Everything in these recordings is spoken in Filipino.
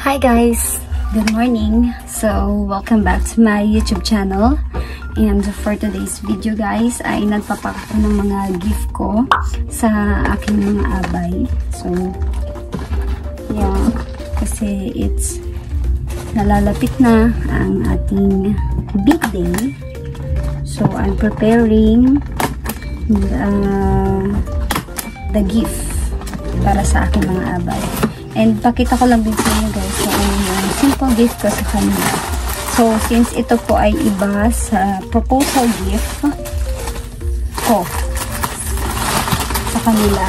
Hi guys! Good morning! So, welcome back to my YouTube channel. And for today's video guys, ay nagpapak ko ng mga gift ko sa aking mga abay. So, yeah. Kasi it's nalalapit na ang ating big day. So, I'm preparing the gift para sa aking mga abay. And pakita ko lang din sa inyo guys so yung simple gift ko sa kanila. So since ito po ay iba sa proposal gift ko sa kanila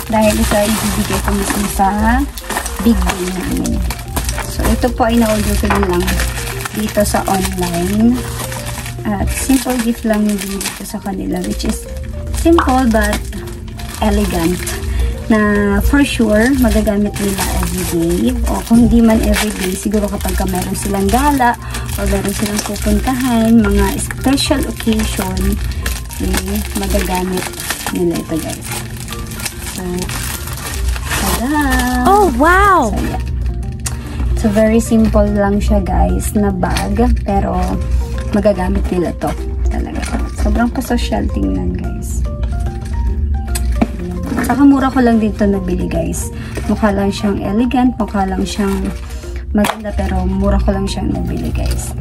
dahil ito ay ibibigay ko mismo sa big day namin. So ito po ay na-order ko lang dito sa online. At simple gift lang yung dito sa kanila, which is simple but elegant. Na for sure, magagamit nila everyday. O kung hindi man everyday, siguro kapag meron silang gala o meron silang pupuntahan, mga special occasion, magagamit nila ito guys. So, tada! Oh, wow! So, yeah. So, very simple lang siya guys na bag, pero magagamit nila to talaga. Sobrang pa-social tingnan guys. Saka mura ko lang dito nabili guys. Mukha lang siyang elegant, mukha lang siyang maganda, pero mura ko lang siyang nabili guys.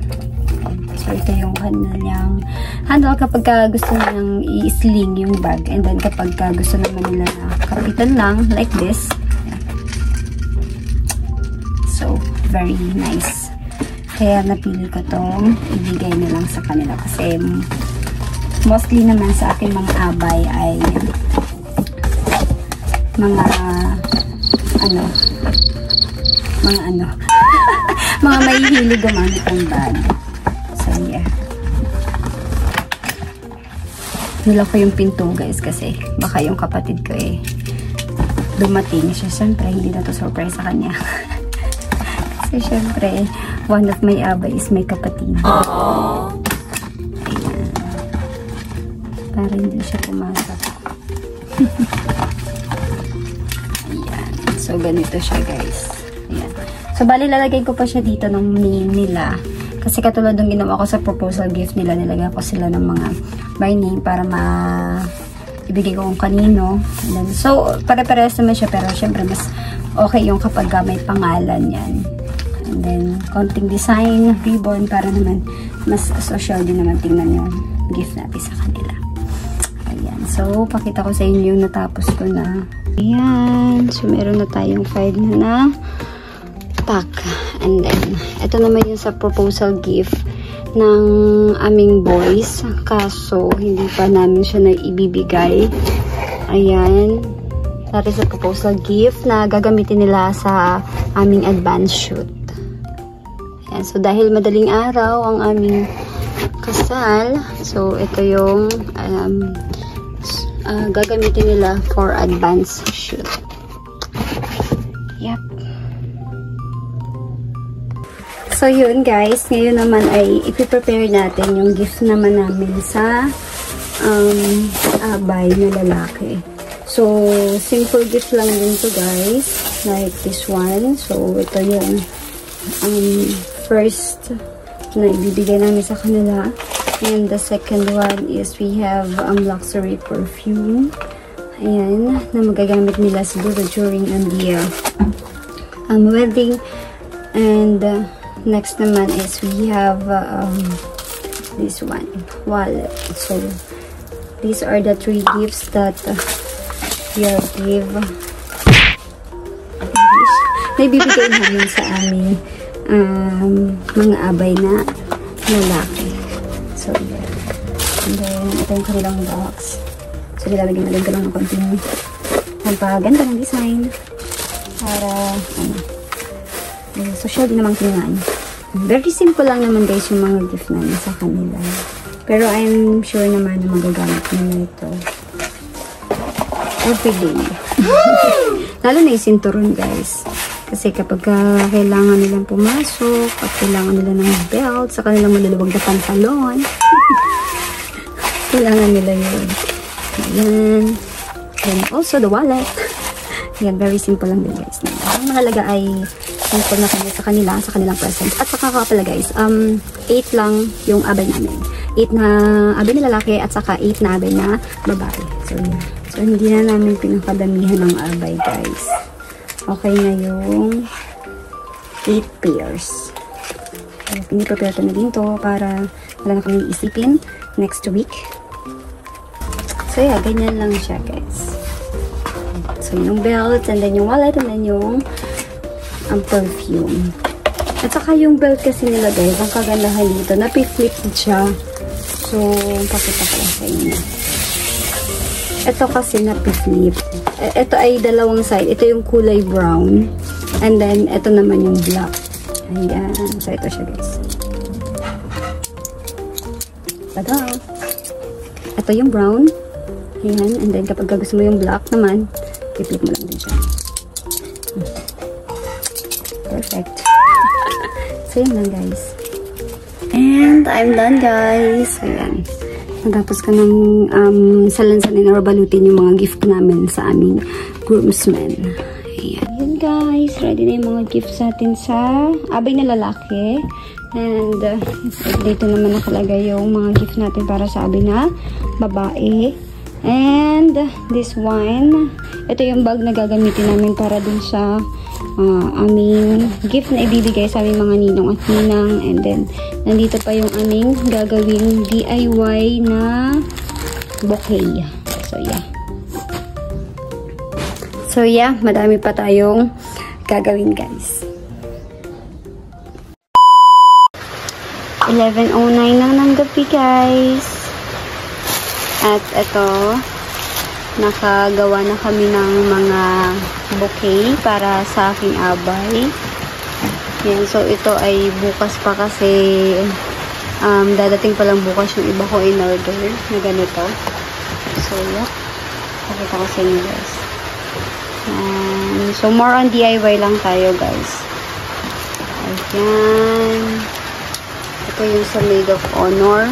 So ito yung kanyang handle kapag gusto nilang i-sling yung bag. And then kapag gusto naman nila na kapitan lang, like this. So, very nice. Kaya napili ko tong ibigay na lang sa kanila. Kasi mostly naman sa akin mga abay ay mga mga mahihilig gumamit ng bag. So yeah, nila ko yung pinto guys kasi baka yung kapatid ko dumating siya. Siyempre hindi na to surprise sa kanya. Kasi siyempre one of my abay is may kapatid. Ayan, para hindi siya pumasok. So, ganito siya guys. Ayan. So, bali lalagay ko pa siya dito ng name nila. Kasi katulad ng ginawa ko sa proposal gift nila, nilagay ko sila ng mga by name para ibigay ko kung kanino. And then, so, pare-parehas naman siya, pero syempre mas okay yung kapag may pangalan yan. And then, konting design, ribbon, para naman mas social din naman tingnan yung gift natin sa kanila. Ayan. So, pakita ko sa inyo yung natapos ko na. Ayan. So, meron na tayong 5 na pack. And then, ito naman yung sa proposal gift ng aming boys. Kaso, hindi pa namin siya na ibibigay. Ayan. That is a proposal gift na gagamitin nila sa aming advance shoot. Ayan. So, dahil madaling araw ang aming kasal, so, ito yung gagamitin nila for advance shoot. Yep. So, yun guys. Ngayon naman ay ipiprepare natin yung gift naman namin sa abay na lalaki. So, simple gift lang din to guys. Like this one. So, ito yung first na ibibigay namin sa kanila. And the second one is we have luxury perfume. Ayan, na magagamit nila siguro during the wedding. And next naman is we have this one, wallet. So, these are the 3 gifts that we'll give. Na ibibigay namin sa aming mga abay na lalaki. So, yeah. And then, ito yung kanilang box. So, nilalagyan ko lang ng konting pampaganda ng design. Para, social din namang tingnan. Very simple lang naman guys yung mga gift namin sa kanila. Pero, I'm sure naman na magagamit nila ito everyday. Lalo na yung sinturon guys. Kasi kapag kailangan nilang pumasok, at kailangan nila ng belt, sa kanilang maluluwag na pantalon, kailangan nila yun. Ayan. And also the wallet. Ayan, very simple lang din guys. Ang mahalaga ay thankful na kami sa kanila, sa kanilang presents. At saka pala guys, 8 lang yung abay namin. 8 na abay na lalaki at saka 8 na abay na babae. So, yeah. So, hindi na namin pinakadamihan ng abay guys. Okay na yung 8 pairs. So, piniprepare ko na din to para wala na kami isipin next week. So, yeah, ganyan lang siya guys. So, yung belt, and then yung wallet, and then yung perfume. At saka yung belt kasi nila guys, ang kagandahan dito, napi-flip siya. So, pakita ko lang sa inyo. Ito kasi napi-flip. Ito ay dalawang side. Ito yung kulay brown. And then, ito naman yung black. Ayan. So, ito siya guys. Tada! Ito yung brown. Ayan. And then, kapag gusto mo yung black naman, i-flip mo lang din siya. Perfect. So, yun lang guys. And, I'm done guys. So, yan. Natapos ko ng salansanin or balutin yung mga gift namin sa aming groomsmen. Ayan. Ayan guys. Ready na yung mga gifts natin sa abay na lalaki. And, dito naman nakalagay yung mga gift natin para sa abay na babae. And, this one, ito yung bag na gagamitin namin para dun sa aming gift na ibibigay sa aming mga ninong at ninang. And then, nandito pa yung aming gagawing DIY na bouquet. So, yeah. So, yeah, madami pa tayong gagawin, guys. 11:09 lang ng gabi, guys. At ito, nakagawa na kami ng mga bouquet para sa aking abay. Yan, so ito ay bukas pa kasi dadating pa lang bukas yung iba ko in order na ganito. So, yeah. Pakita ko sa inyo guys. So, more on DIY lang tayo guys. Ayan. Ito yung sa Maid of Honor.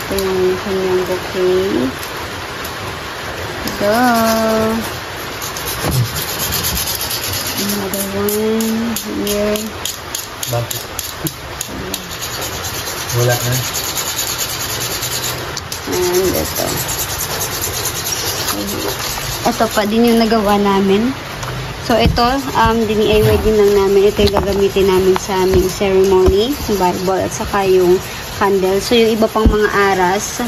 Ito yung kanyang bouquet. Go! Another one here. Bakit? Wala na. And ito. Ito pa din yung nagawa namin. So ito, DIY din lang namin. Ito yung gagamitin namin sa aming ceremony, Bible, at saka yung candle. So, yung iba pang mga aras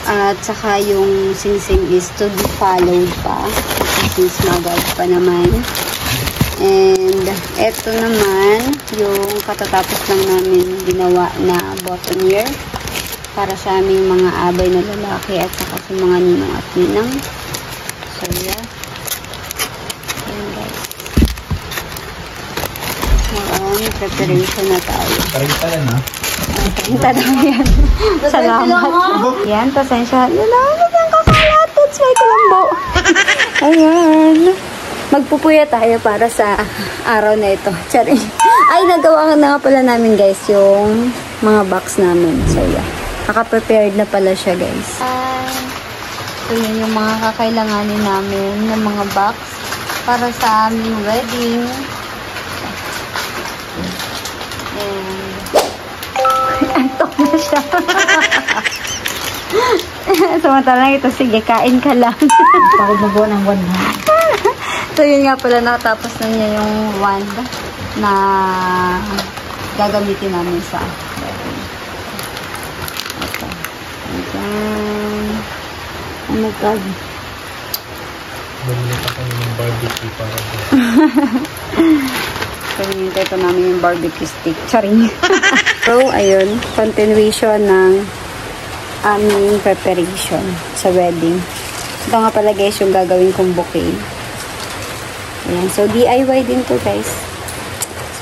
at saka yung singsing is to be followed pa. Since magag pa naman. And, eto naman, yung katatapos lang namin ginawa na boutonniere para sa aming mga abay na lalaki at saka sa mga ninong at ninang. So, yeah. Ayan, guys. More preparation na tayo. Parang pala na. Pinta daw yan. Salamat. Yan, pasensya. Salamat yung kakalat. That's why kulambo. Ayan. Magpupuya tayo para sa araw na ito. Charing. Ay, nagawa na nga pala namin guys yung mga box namin. So, yeah. Naka-prepared na pala siya guys. So, yan yung mga kakailanganin namin ng mga box para sa aming wedding. And antok na siya. Samantalang ito, sige, kain ka lang. Pagod na buo ng wand. So, yun nga pala, natapos na niya yung wand na gagamitin namin sa wedding. Okay. Ayan. Oh my God. Bumili pa kami ng barbecue para sa... So, hinintay ko namin yung barbecue stick. Charing. So, ayun. Continuation ng aming preparation sa wedding. Ito nga pala guys yung gagawin kong bouquet. Ayan. So, DIY din to guys.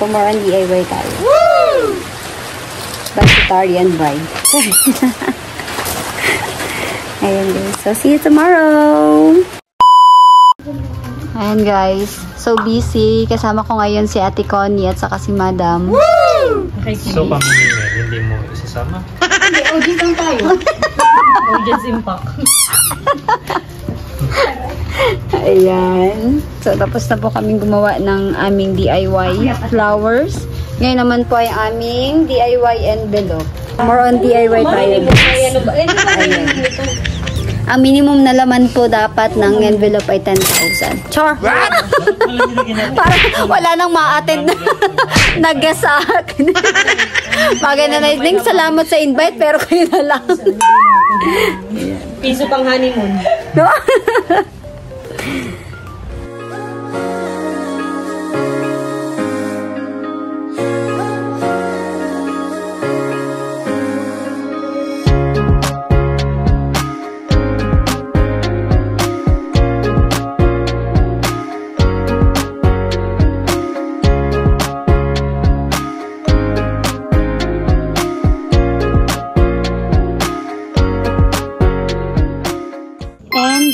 So, more on DIY tayo. Woo! Vegetarian bride. Ayan guys. So, see you tomorrow! Ayan guys. So busy. Kasama ko ngayon si Ate Connie at saka si Madam. Woo! So, pamimili, hindi mo isasama? Hindi, audience lang tayo. Audience impact. Ayan. So, tapos na po kaming gumawa ng aming DIY flowers. Ngayon naman po ay aming DIY envelope. More on DIY tayo. Ayan. Ang minimum na laman po dapat ng envelope ay 10,000. Char! Parang wala nang ma-attend na guest sa akin. Mag-analyzing, salamat sa invite, pero kayo na lang. Piso pang honeymoon. No?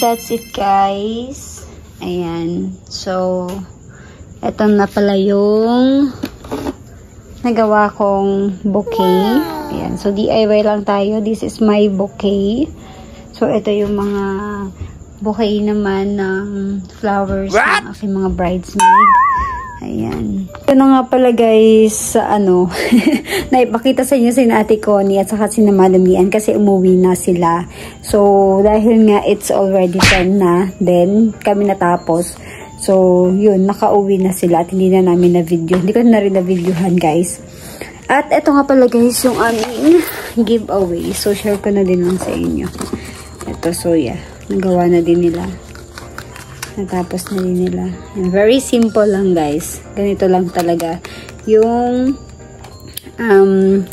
That's it, guys. Ayan. So, eto na pala yung nagawa kong bouquet. Ayan. So, DIY lang tayo. This is my bouquet. So, ito yung mga bouquet naman ng flowers ng aking mga bridesmaid. Ayan. Ito na nga pala, guys, sa naipakita sa inyo si Ate Connie at saka si Madam Lian kasi umuwi na sila. So, dahil nga it's already 10 na, then kami natapos. So, yun, nakauwi na sila at hindi na namin na-video. Hindi ko na rin na-videohan, guys. At ito nga pala, guys, yung aming giveaway. So, share ko na din lang sa inyo. Ito, so yeah, nagawa na din nila. Natapos na din nila. And very simple lang, guys. Ganito lang talaga yung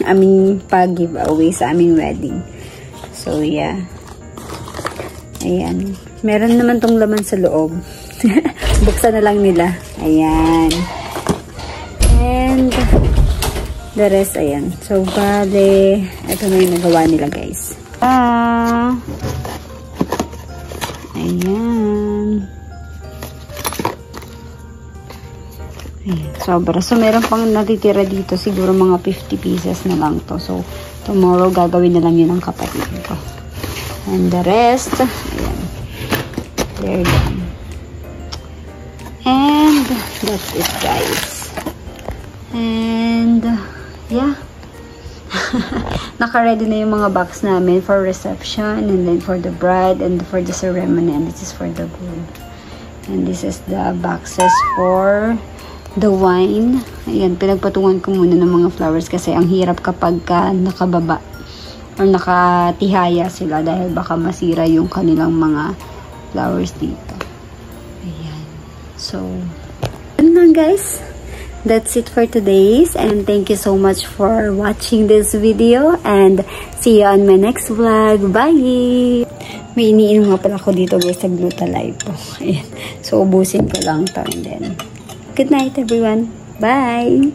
aming pag-giveaway sa aming wedding. So, yeah. Ayan. Meron naman tong laman sa loob. Buksan na lang nila. Ayan. And the rest, ayan. So, bale, ito na yung nagawa nila, guys. Ayan. Sobra. So, meron pang natitira dito. Siguro mga 50 pieces na lang to. So, tomorrow, gagawin na lang yun ng kapatid ko. And the rest, ayan. They're done. And, that's it, guys. And, yeah. Naka-ready na yung mga box namin for reception, and then for the bride, and for the ceremony, and this is for the groom. And this is the boxes for the wine. Ayan, pinagpatungan ko muna ng mga flowers kasi ang hirap kapag nakababa or nakatihaya sila dahil baka masira yung kanilang mga flowers dito. Ayan. So, yun lang, guys. That's it for today's, and thank you so much for watching this video, and see you on my next vlog. Bye! May iniinom nga pala ko dito, guys, sa Glutalive. Ayan. So, ubusin ko lang to, and then good night, everyone. Bye!